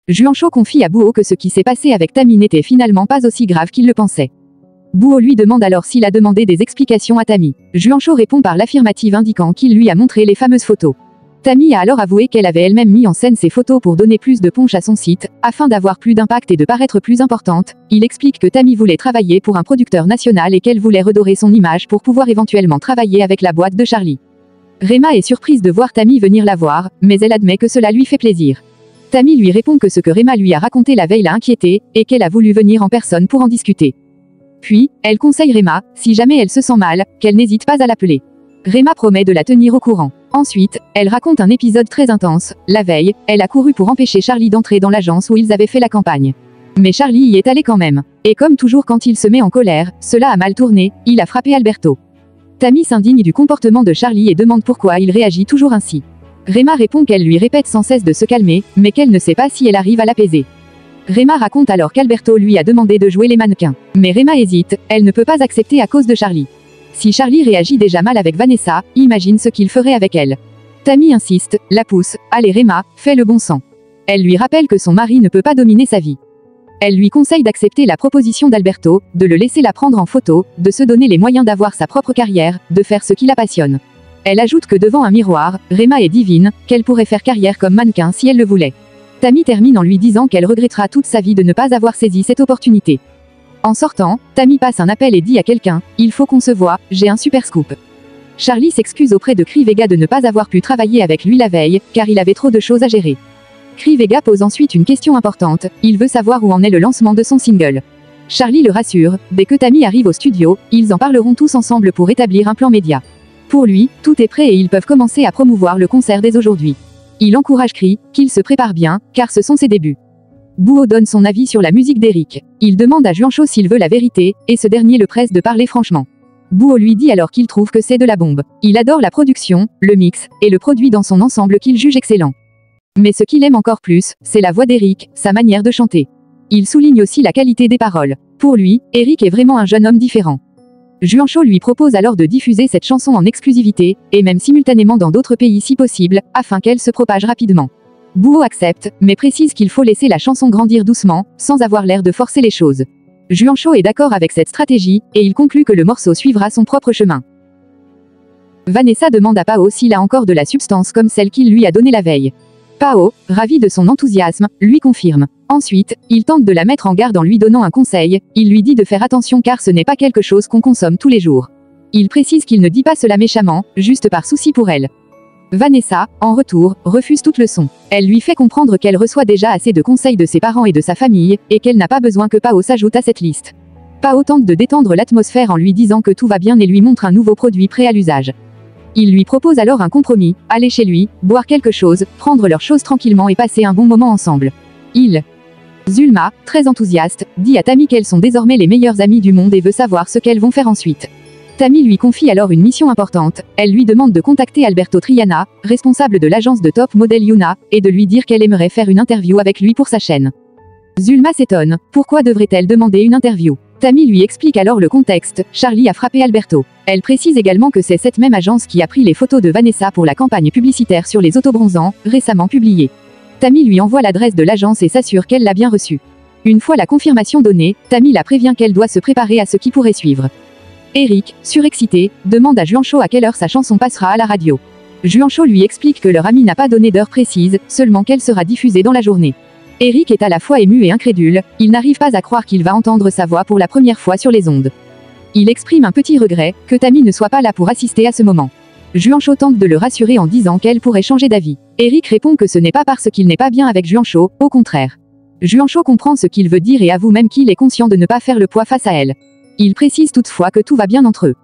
Juancho confie à Buo que ce qui s'est passé avec Tammy n'était finalement pas aussi grave qu'il le pensait. Buo lui demande alors s'il a demandé des explications à Tammy. Juancho répond par l'affirmative indiquant qu'il lui a montré les fameuses photos. Tammy a alors avoué qu'elle avait elle-même mis en scène ces photos pour donner plus de punch à son site, afin d'avoir plus d'impact et de paraître plus importante. Il explique que Tammy voulait travailler pour un producteur national et qu'elle voulait redorer son image pour pouvoir éventuellement travailler avec la boîte de Charlie. Rema est surprise de voir Tammy venir la voir, mais elle admet que cela lui fait plaisir. Tammy lui répond que ce que Rema lui a raconté la veille l'a inquiétée, et qu'elle a voulu venir en personne pour en discuter. Puis, elle conseille Rema, si jamais elle se sent mal, qu'elle n'hésite pas à l'appeler. Rema promet de la tenir au courant. Ensuite, elle raconte un épisode très intense. La veille, elle a couru pour empêcher Charlie d'entrer dans l'agence où ils avaient fait la campagne. Mais Charlie y est allé quand même. Et comme toujours quand il se met en colère, cela a mal tourné, il a frappé Alberto. Tammy s'indigne du comportement de Charlie et demande pourquoi il réagit toujours ainsi. Rema répond qu'elle lui répète sans cesse de se calmer, mais qu'elle ne sait pas si elle arrive à l'apaiser. Rema raconte alors qu'Alberto lui a demandé de jouer les mannequins. Mais Rema hésite, elle ne peut pas accepter à cause de Charlie. Si Charlie réagit déjà mal avec Vanessa, imagine ce qu'il ferait avec elle. Tammy insiste, la pousse, allez Rema, fais le bon sang. Elle lui rappelle que son mari ne peut pas dominer sa vie. Elle lui conseille d'accepter la proposition d'Alberto, de le laisser la prendre en photo, de se donner les moyens d'avoir sa propre carrière, de faire ce qui la passionne. Elle ajoute que devant un miroir, Rema est divine, qu'elle pourrait faire carrière comme mannequin si elle le voulait. Tammy termine en lui disant qu'elle regrettera toute sa vie de ne pas avoir saisi cette opportunité. En sortant, Tammy passe un appel et dit à quelqu'un, il faut qu'on se voit, j'ai un super scoop. Charlie s'excuse auprès de Cri Vega de ne pas avoir pu travailler avec lui la veille, car il avait trop de choses à gérer. Cri Vega pose ensuite une question importante, il veut savoir où en est le lancement de son single. Charlie le rassure, dès que Tammy arrive au studio, ils en parleront tous ensemble pour établir un plan média. Pour lui, tout est prêt et ils peuvent commencer à promouvoir le concert dès aujourd'hui. Il encourage Cri, qu'il se prépare bien, car ce sont ses débuts. Buo donne son avis sur la musique d'Eric. Il demande à Juancho s'il veut la vérité, et ce dernier le presse de parler franchement. Buo lui dit alors qu'il trouve que c'est de la bombe. Il adore la production, le mix, et le produit dans son ensemble qu'il juge excellent. Mais ce qu'il aime encore plus, c'est la voix d'Eric, sa manière de chanter. Il souligne aussi la qualité des paroles. Pour lui, Eric est vraiment un jeune homme différent. Juancho lui propose alors de diffuser cette chanson en exclusivité, et même simultanément dans d'autres pays si possible, afin qu'elle se propage rapidement. Buo accepte, mais précise qu'il faut laisser la chanson grandir doucement, sans avoir l'air de forcer les choses. Juancho est d'accord avec cette stratégie, et il conclut que le morceau suivra son propre chemin. Vanessa demande à Pao s'il a encore de la substance comme celle qu'il lui a donnée la veille. Pao, ravi de son enthousiasme, lui confirme. Ensuite, il tente de la mettre en garde en lui donnant un conseil, il lui dit de faire attention car ce n'est pas quelque chose qu'on consomme tous les jours. Il précise qu'il ne dit pas cela méchamment, juste par souci pour elle. Vanessa, en retour, refuse toute leçon. Elle lui fait comprendre qu'elle reçoit déjà assez de conseils de ses parents et de sa famille, et qu'elle n'a pas besoin que Pao s'ajoute à cette liste. Pao tente de détendre l'atmosphère en lui disant que tout va bien et lui montre un nouveau produit prêt à l'usage. Il lui propose alors un compromis, aller chez lui, boire quelque chose, prendre leurs choses tranquillement et passer un bon moment ensemble. Zulma, très enthousiaste, dit à Tammy qu'elles sont désormais les meilleures amies du monde et veut savoir ce qu'elles vont faire ensuite. Tammy lui confie alors une mission importante, elle lui demande de contacter Alberto Triana, responsable de l'agence de top model Yuna, et de lui dire qu'elle aimerait faire une interview avec lui pour sa chaîne. Zulma s'étonne, pourquoi devrait-elle demander une interview? Tammy lui explique alors le contexte, Charlie a frappé Alberto. Elle précise également que c'est cette même agence qui a pris les photos de Vanessa pour la campagne publicitaire sur les autobronzants, récemment publiée. Tammy lui envoie l'adresse de l'agence et s'assure qu'elle l'a bien reçue. Une fois la confirmation donnée, Tammy la prévient qu'elle doit se préparer à ce qui pourrait suivre. Eric, surexcité, demande à Juancho à quelle heure sa chanson passera à la radio. Juancho lui explique que leur ami n'a pas donné d'heure précise, seulement qu'elle sera diffusée dans la journée. Eric est à la fois ému et incrédule, il n'arrive pas à croire qu'il va entendre sa voix pour la première fois sur les ondes. Il exprime un petit regret, que Tammy ne soit pas là pour assister à ce moment. Juancho tente de le rassurer en disant qu'elle pourrait changer d'avis. Eric répond que ce n'est pas parce qu'il n'est pas bien avec Juancho, au contraire. Juancho comprend ce qu'il veut dire et avoue même qu'il est conscient de ne pas faire le poids face à elle. Il précise toutefois que tout va bien entre eux.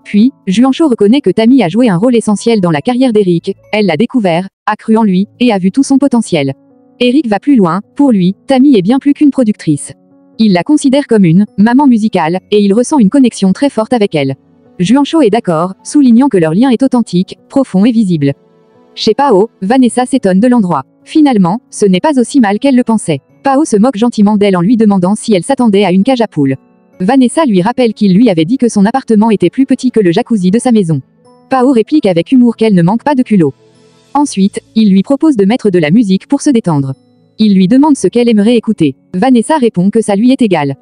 Puis, Juancho reconnaît que Tammy a joué un rôle essentiel dans la carrière d'Eric, elle l'a découvert, a cru en lui, et a vu tout son potentiel. Eric va plus loin, pour lui, Tammy est bien plus qu'une productrice. Il la considère comme une maman musicale, et il ressent une connexion très forte avec elle. Juancho est d'accord, soulignant que leur lien est authentique, profond et visible. Chez Pao, Vanessa s'étonne de l'endroit. Finalement, ce n'est pas aussi mal qu'elle le pensait. Pao se moque gentiment d'elle en lui demandant si elle s'attendait à une cage à poules. Vanessa lui rappelle qu'il lui avait dit que son appartement était plus petit que le jacuzzi de sa maison. Pao réplique avec humour qu'elle ne manque pas de culot. Ensuite, il lui propose de mettre de la musique pour se détendre. Il lui demande ce qu'elle aimerait écouter. Vanessa répond que ça lui est égal.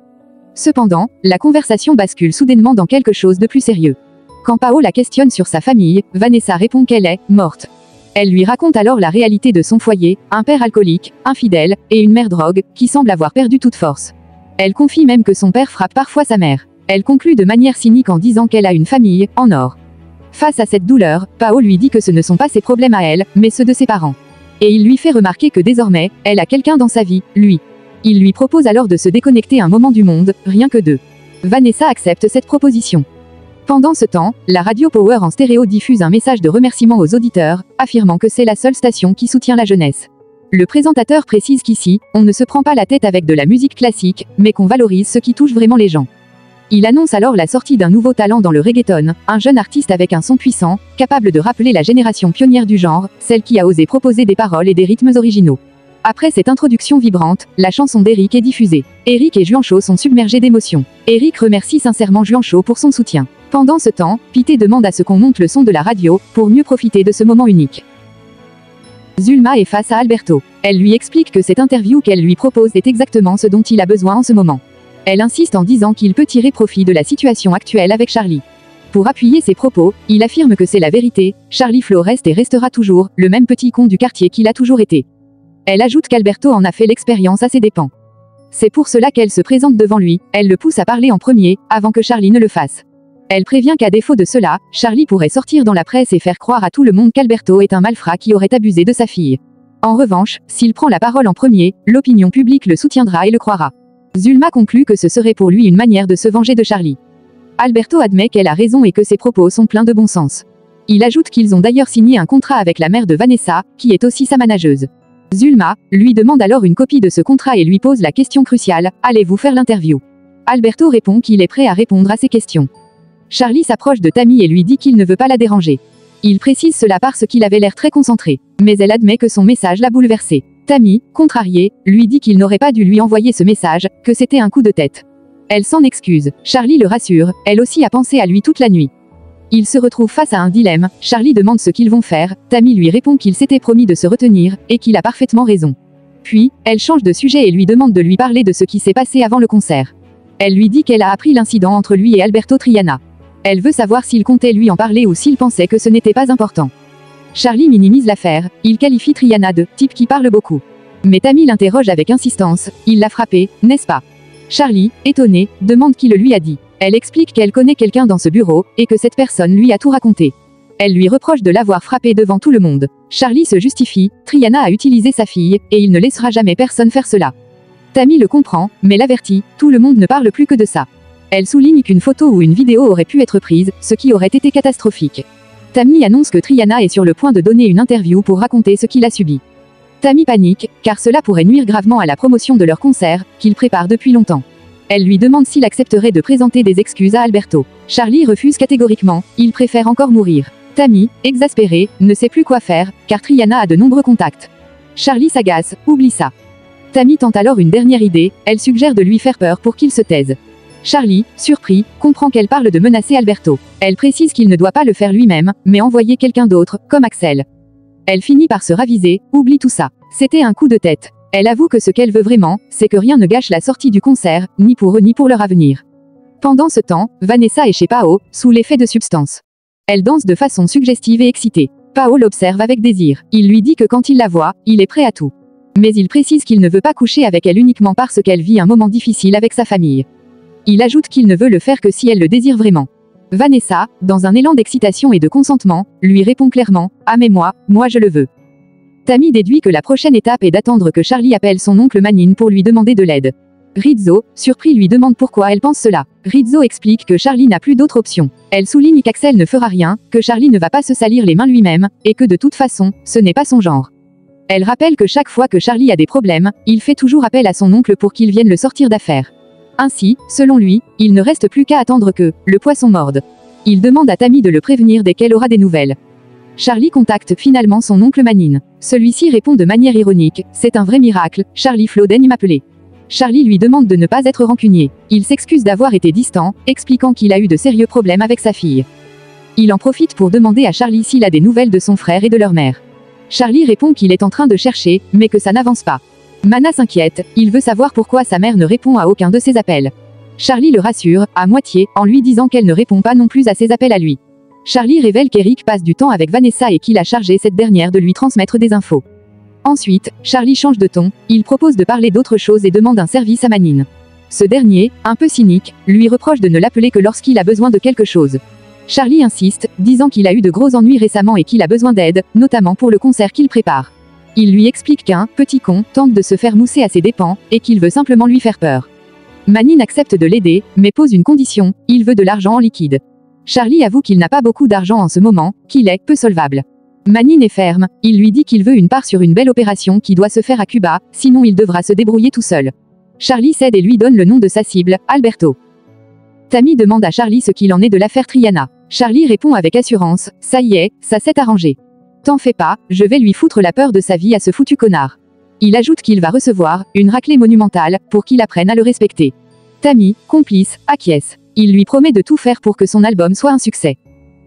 Cependant, la conversation bascule soudainement dans quelque chose de plus sérieux. Quand Pao la questionne sur sa famille, Vanessa répond qu'elle est morte. Elle lui raconte alors la réalité de son foyer, un père alcoolique, infidèle, et une mère drogue, qui semble avoir perdu toute force. Elle confie même que son père frappe parfois sa mère. Elle conclut de manière cynique en disant qu'elle a une famille, en or. Face à cette douleur, Pao lui dit que ce ne sont pas ses problèmes à elle, mais ceux de ses parents. Et il lui fait remarquer que désormais, elle a quelqu'un dans sa vie, lui. Il lui propose alors de se déconnecter un moment du monde, rien que d'eux. Vanessa accepte cette proposition. Pendant ce temps, la radio Power en stéréo diffuse un message de remerciement aux auditeurs, affirmant que c'est la seule station qui soutient la jeunesse. Le présentateur précise qu'ici, on ne se prend pas la tête avec de la musique classique, mais qu'on valorise ce qui touche vraiment les gens. Il annonce alors la sortie d'un nouveau talent dans le reggaeton, un jeune artiste avec un son puissant, capable de rappeler la génération pionnière du genre, celle qui a osé proposer des paroles et des rythmes originaux. Après cette introduction vibrante, la chanson d'Eric est diffusée. Eric et Juancho sont submergés d'émotions. Eric remercie sincèrement Juancho pour son soutien. Pendant ce temps, Pité demande à ce qu'on monte le son de la radio, pour mieux profiter de ce moment unique. Zulma est face à Alberto. Elle lui explique que cette interview qu'elle lui propose est exactement ce dont il a besoin en ce moment. Elle insiste en disant qu'il peut tirer profit de la situation actuelle avec Charlie. Pour appuyer ses propos, il affirme que c'est la vérité, Charlie Flo reste et restera toujours, le même petit con du quartier qu'il a toujours été. Elle ajoute qu'Alberto en a fait l'expérience à ses dépens. C'est pour cela qu'elle se présente devant lui, elle le pousse à parler en premier, avant que Charlie ne le fasse. Elle prévient qu'à défaut de cela, Charlie pourrait sortir dans la presse et faire croire à tout le monde qu'Alberto est un malfrat qui aurait abusé de sa fille. En revanche, s'il prend la parole en premier, l'opinion publique le soutiendra et le croira. Zulma conclut que ce serait pour lui une manière de se venger de Charlie. Alberto admet qu'elle a raison et que ses propos sont pleins de bon sens. Il ajoute qu'ils ont d'ailleurs signé un contrat avec la mère de Vanessa, qui est aussi sa manageuse. Zulma lui demande alors une copie de ce contrat et lui pose la question cruciale, allez-vous faire l'interview? Alberto répond qu'il est prêt à répondre à ces questions. Charlie s'approche de Tammy et lui dit qu'il ne veut pas la déranger. Il précise cela parce qu'il avait l'air très concentré, mais elle admet que son message l'a bouleversé. Tammy, contrariée, lui dit qu'il n'aurait pas dû lui envoyer ce message, que c'était un coup de tête. Elle s'en excuse. Charlie le rassure, elle aussi a pensé à lui toute la nuit. Ils se retrouvent face à un dilemme, Charlie demande ce qu'ils vont faire, Tammy lui répond qu'il s'était promis de se retenir, et qu'il a parfaitement raison. Puis, elle change de sujet et lui demande de lui parler de ce qui s'est passé avant le concert. Elle lui dit qu'elle a appris l'incident entre lui et Alberto Triana. Elle veut savoir s'il comptait lui en parler ou s'il pensait que ce n'était pas important. Charlie minimise l'affaire, il qualifie Triana de « type qui parle beaucoup ». Mais Tammy l'interroge avec insistance, il l'a frappé, n'est-ce pas? Charlie, étonné, demande qui le lui a dit. Elle explique qu'elle connaît quelqu'un dans ce bureau, et que cette personne lui a tout raconté. Elle lui reproche de l'avoir frappé devant tout le monde. Charlie se justifie, Triana a utilisé sa fille, et il ne laissera jamais personne faire cela. Tammy le comprend, mais l'avertit, tout le monde ne parle plus que de ça. Elle souligne qu'une photo ou une vidéo aurait pu être prise, ce qui aurait été catastrophique. Tammy annonce que Triana est sur le point de donner une interview pour raconter ce qu'il a subi. Tammy panique, car cela pourrait nuire gravement à la promotion de leur concert, qu'ils préparent depuis longtemps. Elle lui demande s'il accepterait de présenter des excuses à Alberto. Charlie refuse catégoriquement, il préfère encore mourir. Tammy, exaspérée, ne sait plus quoi faire, car Triana a de nombreux contacts. Charlie s'agace, oublie ça. Tammy tente alors une dernière idée, elle suggère de lui faire peur pour qu'il se taise. Charlie, surpris, comprend qu'elle parle de menacer Alberto. Elle précise qu'il ne doit pas le faire lui-même, mais envoyer quelqu'un d'autre, comme Axel. Elle finit par se raviser, oublie tout ça. C'était un coup de tête. Elle avoue que ce qu'elle veut vraiment, c'est que rien ne gâche la sortie du concert, ni pour eux ni pour leur avenir. Pendant ce temps, Vanessa est chez Pao, sous l'effet de substances. Elle danse de façon suggestive et excitée. Pao l'observe avec désir. Il lui dit que quand il la voit, il est prêt à tout. Mais il précise qu'il ne veut pas coucher avec elle uniquement parce qu'elle vit un moment difficile avec sa famille. Il ajoute qu'il ne veut le faire que si elle le désire vraiment. Vanessa, dans un élan d'excitation et de consentement, lui répond clairement, « Ah mais moi je le veux ». Tammy déduit que la prochaine étape est d'attendre que Charlie appelle son oncle Manine pour lui demander de l'aide. Rizzo, surpris, lui demande pourquoi elle pense cela. Rizzo explique que Charlie n'a plus d'autre option. Elle souligne qu'Axel ne fera rien, que Charlie ne va pas se salir les mains lui-même, et que de toute façon, ce n'est pas son genre. Elle rappelle que chaque fois que Charlie a des problèmes, il fait toujours appel à son oncle pour qu'il vienne le sortir d'affaire. Ainsi, selon lui, il ne reste plus qu'à attendre que le poisson morde. Il demande à Tammy de le prévenir dès qu'elle aura des nouvelles. Charlie contacte finalement son oncle Manine. Celui-ci répond de manière ironique, c'est un vrai miracle, Charlie Flo daigne m'appeler. Charlie lui demande de ne pas être rancunier. Il s'excuse d'avoir été distant, expliquant qu'il a eu de sérieux problèmes avec sa fille. Il en profite pour demander à Charlie s'il a des nouvelles de son frère et de leur mère. Charlie répond qu'il est en train de chercher, mais que ça n'avance pas. Mana s'inquiète, il veut savoir pourquoi sa mère ne répond à aucun de ses appels. Charlie le rassure, à moitié, en lui disant qu'elle ne répond pas non plus à ses appels à lui. Charlie révèle qu'Eric passe du temps avec Vanessa et qu'il a chargé cette dernière de lui transmettre des infos. Ensuite, Charlie change de ton, il propose de parler d'autre chose et demande un service à Manine. Ce dernier, un peu cynique, lui reproche de ne l'appeler que lorsqu'il a besoin de quelque chose. Charlie insiste, disant qu'il a eu de gros ennuis récemment et qu'il a besoin d'aide, notamment pour le concert qu'il prépare. Il lui explique qu'un petit con tente de se faire mousser à ses dépens, et qu'il veut simplement lui faire peur. Manine accepte de l'aider, mais pose une condition, il veut de l'argent en liquide. Charlie avoue qu'il n'a pas beaucoup d'argent en ce moment, qu'il est peu solvable. Manine est ferme, il lui dit qu'il veut une part sur une belle opération qui doit se faire à Cuba, sinon il devra se débrouiller tout seul. Charlie cède et lui donne le nom de sa cible, Alberto. Tammy demande à Charlie ce qu'il en est de l'affaire Triana. Charlie répond avec assurance, ça y est, ça s'est arrangé. T'en fais pas, je vais lui foutre la peur de sa vie à ce foutu connard. Il ajoute qu'il va recevoir une raclée monumentale pour qu'il apprenne à le respecter. Tammy, complice, acquiesce. Il lui promet de tout faire pour que son album soit un succès.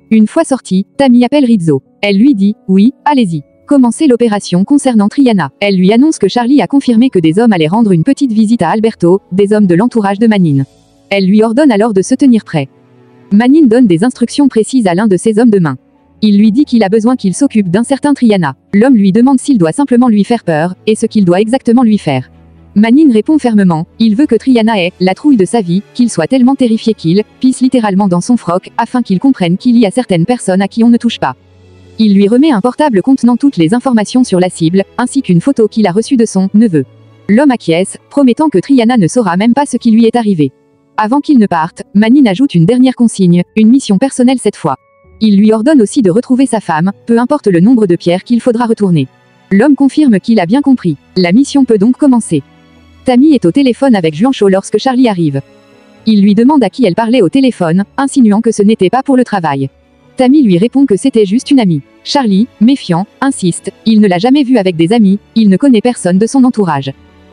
Une fois sorti, Tammy appelle Rizzo. Elle lui dit, oui, allez-y. Commencez l'opération concernant Triana. Elle lui annonce que Charlie a confirmé que des hommes allaient rendre une petite visite à Alberto, des hommes de l'entourage de Manine. Elle lui ordonne alors de se tenir prêt. Manine donne des instructions précises à l'un de ses hommes de main. Il lui dit qu'il a besoin qu'il s'occupe d'un certain Triana. L'homme lui demande s'il doit simplement lui faire peur, et ce qu'il doit exactement lui faire. Manine répond fermement, il veut que Triana ait la trouille de sa vie, qu'il soit tellement terrifié qu'il pisse littéralement dans son froc, afin qu'il comprenne qu'il y a certaines personnes à qui on ne touche pas. Il lui remet un portable contenant toutes les informations sur la cible, ainsi qu'une photo qu'il a reçue de son neveu. L'homme acquiesce, promettant que Triana ne saura même pas ce qui lui est arrivé. Avant qu'il ne parte, Manine ajoute une dernière consigne, une mission personnelle cette fois. Il lui ordonne aussi de retrouver sa femme, peu importe le nombre de pierres qu'il faudra retourner. L'homme confirme qu'il a bien compris. La mission peut donc commencer. Tammy est au téléphone avec Juancho lorsque Charlie arrive. Il lui demande à qui elle parlait au téléphone, insinuant que ce n'était pas pour le travail. Tammy lui répond que c'était juste une amie. Charlie, méfiant, insiste, il ne l'a jamais vue avec des amis, il ne connaît personne de son entourage.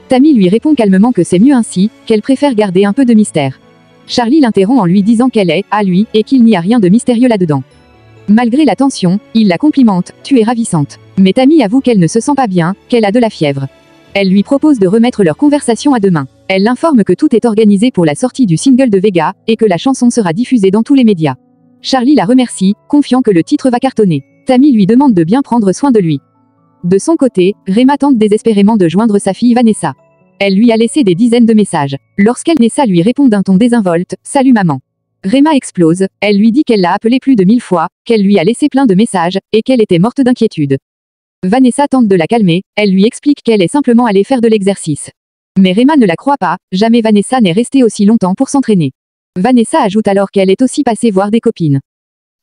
Tammy lui répond calmement que c'est mieux ainsi, qu'elle préfère garder un peu de mystère. Charlie l'interrompt en lui disant qu'elle est, à lui, et qu'il n'y a rien de mystérieux là-dedans. Malgré la tension, il la complimente, tu es ravissante. Mais Tammy avoue qu'elle ne se sent pas bien, qu'elle a de la fièvre. Elle lui propose de remettre leur conversation à demain. Elle l'informe que tout est organisé pour la sortie du single de Vega, et que la chanson sera diffusée dans tous les médias. Charlie la remercie, confiant que le titre va cartonner. Tammy lui demande de bien prendre soin de lui. De son côté, Rema tente désespérément de joindre sa fille Vanessa. Elle lui a laissé des dizaines de messages. Lorsqu'elle Vanessa lui répond d'un ton désinvolte, « Salut maman ». Rema explose, elle lui dit qu'elle l'a appelé plus de 1000 fois, qu'elle lui a laissé plein de messages, et qu'elle était morte d'inquiétude. Vanessa tente de la calmer, elle lui explique qu'elle est simplement allée faire de l'exercice. Mais Rema ne la croit pas, jamais Vanessa n'est restée aussi longtemps pour s'entraîner. Vanessa ajoute alors qu'elle est aussi passée voir des copines.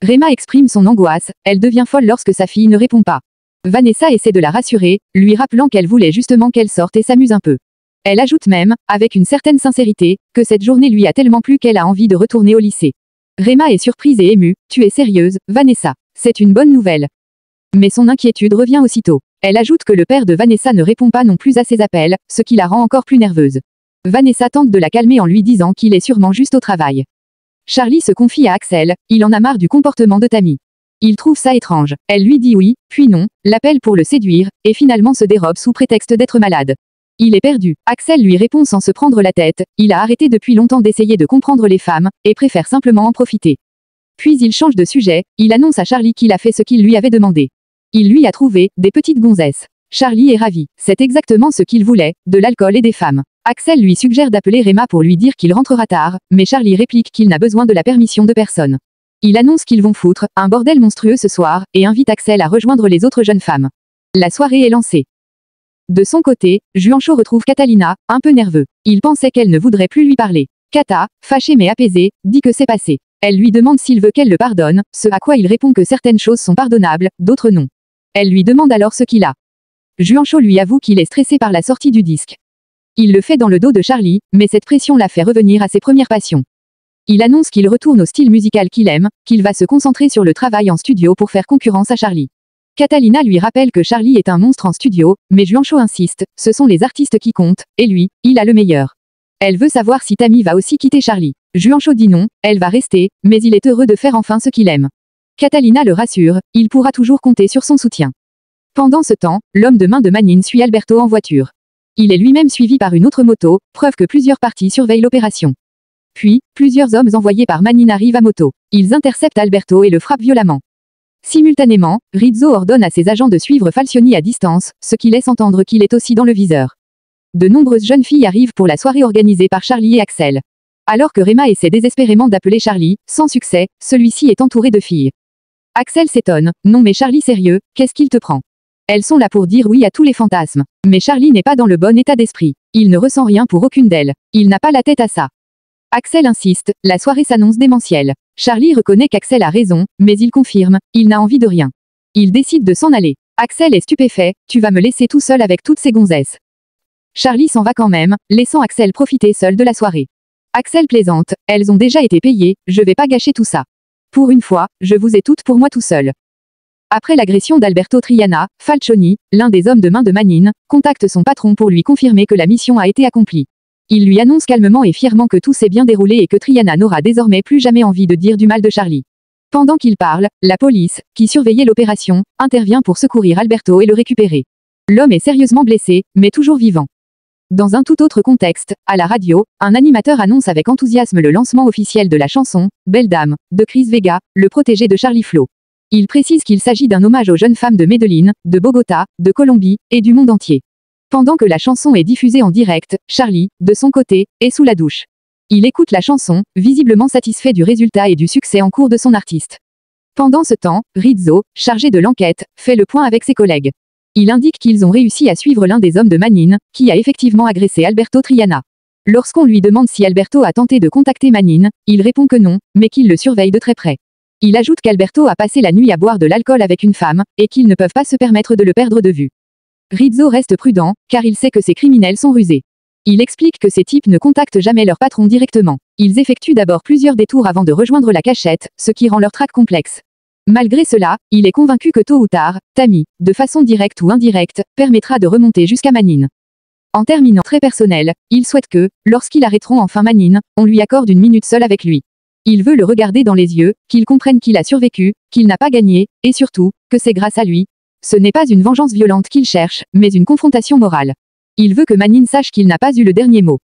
Rema exprime son angoisse, elle devient folle lorsque sa fille ne répond pas. Vanessa essaie de la rassurer, lui rappelant qu'elle voulait justement qu'elle sorte et s'amuse un peu. Elle ajoute même, avec une certaine sincérité, que cette journée lui a tellement plu qu'elle a envie de retourner au lycée. Rema est surprise et émue, « Tu es sérieuse, Vanessa. C'est une bonne nouvelle. » Mais son inquiétude revient aussitôt. Elle ajoute que le père de Vanessa ne répond pas non plus à ses appels, ce qui la rend encore plus nerveuse. Vanessa tente de la calmer en lui disant qu'il est sûrement juste au travail. Charlie se confie à Axel, il en a marre du comportement de Tammy. Il trouve ça étrange. Elle lui dit oui, puis non, l'appelle pour le séduire, et finalement se dérobe sous prétexte d'être malade. Il est perdu. Axel lui répond sans se prendre la tête, il a arrêté depuis longtemps d'essayer de comprendre les femmes, et préfère simplement en profiter. Puis il change de sujet, il annonce à Charlie qu'il a fait ce qu'il lui avait demandé. Il lui a trouvé des petites gonzesses. Charlie est ravi. C'est exactement ce qu'il voulait, de l'alcool et des femmes. Axel lui suggère d'appeler Rema pour lui dire qu'il rentrera tard, mais Charlie réplique qu'il n'a besoin de la permission de personne. Il annonce qu'ils vont foutre un bordel monstrueux ce soir, et invite Axel à rejoindre les autres jeunes femmes. La soirée est lancée. De son côté, Juancho retrouve Catalina, un peu nerveux. Il pensait qu'elle ne voudrait plus lui parler. Kata, fâchée mais apaisée, dit que c'est passé. Elle lui demande s'il veut qu'elle le pardonne, ce à quoi il répond que certaines choses sont pardonnables, d'autres non. Elle lui demande alors ce qu'il a. Juancho lui avoue qu'il est stressé par la sortie du disque. Il le fait dans le dos de Charlie, mais cette pression l'a fait revenir à ses premières passions. Il annonce qu'il retourne au style musical qu'il aime, qu'il va se concentrer sur le travail en studio pour faire concurrence à Charlie. Catalina lui rappelle que Charlie est un monstre en studio, mais Juancho insiste, ce sont les artistes qui comptent, et lui, il a le meilleur. Elle veut savoir si Tammy va aussi quitter Charlie. Juancho dit non, elle va rester, mais il est heureux de faire enfin ce qu'il aime. Catalina le rassure, il pourra toujours compter sur son soutien. Pendant ce temps, l'homme de main de Manine suit Alberto en voiture. Il est lui-même suivi par une autre moto, preuve que plusieurs parties surveillent l'opération. Puis, plusieurs hommes envoyés par Manine arrivent à moto. Ils interceptent Alberto et le frappent violemment. Simultanément, Rizzo ordonne à ses agents de suivre Falcioni à distance, ce qui laisse entendre qu'il est aussi dans le viseur. De nombreuses jeunes filles arrivent pour la soirée organisée par Charlie et Axel. Alors que Rema essaie désespérément d'appeler Charlie, sans succès, celui-ci est entouré de filles. Axel s'étonne, non mais Charlie sérieux, qu'est-ce qu'il te prend? Elles sont là pour dire oui à tous les fantasmes. Mais Charlie n'est pas dans le bon état d'esprit. Il ne ressent rien pour aucune d'elles. Il n'a pas la tête à ça. Axel insiste, la soirée s'annonce démentielle. Charlie reconnaît qu'Axel a raison, mais il confirme, il n'a envie de rien. Il décide de s'en aller. Axel est stupéfait, tu vas me laisser tout seul avec toutes ces gonzesses. Charlie s'en va quand même, laissant Axel profiter seul de la soirée. Axel plaisante, elles ont déjà été payées, je vais pas gâcher tout ça. Pour une fois, je vous ai toutes pour moi tout seul. Après l'agression d'Alberto Triana, Falcioni, l'un des hommes de main de Manine, contacte son patron pour lui confirmer que la mission a été accomplie. Il lui annonce calmement et fièrement que tout s'est bien déroulé et que Triana n'aura désormais plus jamais envie de dire du mal de Charlie. Pendant qu'il parle, la police, qui surveillait l'opération, intervient pour secourir Alberto et le récupérer. L'homme est sérieusement blessé, mais toujours vivant. Dans un tout autre contexte, à la radio, un animateur annonce avec enthousiasme le lancement officiel de la chanson « Belle Dame » de Chris Vega, le protégé de Charlie Flo. Il précise qu'il s'agit d'un hommage aux jeunes femmes de Medellín, de Bogota, de Colombie, et du monde entier. Pendant que la chanson est diffusée en direct, Charlie, de son côté, est sous la douche. Il écoute la chanson, visiblement satisfait du résultat et du succès en cours de son artiste. Pendant ce temps, Rizzo, chargé de l'enquête, fait le point avec ses collègues. Il indique qu'ils ont réussi à suivre l'un des hommes de Manine, qui a effectivement agressé Alberto Triana. Lorsqu'on lui demande si Alberto a tenté de contacter Manine, il répond que non, mais qu'il le surveille de très près. Il ajoute qu'Alberto a passé la nuit à boire de l'alcool avec une femme, et qu'ils ne peuvent pas se permettre de le perdre de vue. Rizzo reste prudent, car il sait que ces criminels sont rusés. Il explique que ces types ne contactent jamais leur patron directement. Ils effectuent d'abord plusieurs détours avant de rejoindre la cachette, ce qui rend leur traque complexe. Malgré cela, il est convaincu que tôt ou tard, Tammy, de façon directe ou indirecte, permettra de remonter jusqu'à Manine. En terminant très personnel, il souhaite que, lorsqu'ils arrêteront enfin Manine, on lui accorde une minute seule avec lui. Il veut le regarder dans les yeux, qu'il comprenne qu'il a survécu, qu'il n'a pas gagné, et surtout, que c'est grâce à lui. Ce n'est pas une vengeance violente qu'il cherche, mais une confrontation morale. Il veut que Manine sache qu'il n'a pas eu le dernier mot.